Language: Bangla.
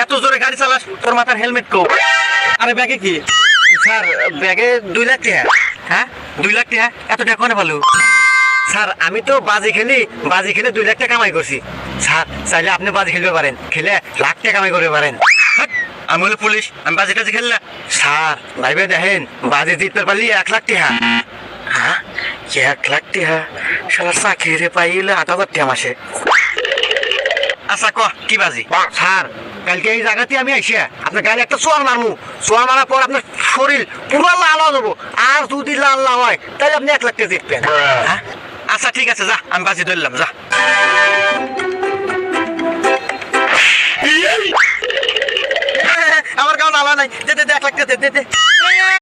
এত জোরে গাড়ি চালাস, তোর মাথার হেলমেট কো? আরে ব্যাগে কি? স্যার ব্যাগে 2 লাখ টাকা। হ্যাঁ 2 লাখ টাকা? এত টাকা কোনে ভালো? স্যার আমি তো বাজি খেলে 2 লাখ টাকা কামাই করছি। স্যার চাইলে আপনি বাজি খেলতে পারেন, খেলে লাখ টাকা কামাই করতে পারেন। আমি হলো পুলিশ, আমি বাজি টাজি খেললাম। স্যার ভাইবে দেখেন, বাজি জিততে পারলি 1 লাখ টাকা। হ্যাঁ 1 লাখ টাকা? শালা চাকরি পাইলে 8,000 টাকা মাসে। আচ্ছা ক কি বাজি? স্যার কালকে এই জায়গাতে আমি আইসা আপনার গাড়ি একটা চোয়ার মারমু, চোয়ার মারার পর আপনার শরীর পুরো লাল হয়ে যাবো, আর যদি লাল না হয় তাহলে আপনি 1 লাখ টাকা জিতবেন। হ্যাঁ আচ্ছা ঠিক আছে, যা আমি বাজি ধরলাম, যা। আমার গাও নালা নাই, দে 1 লাখ টাকা দে।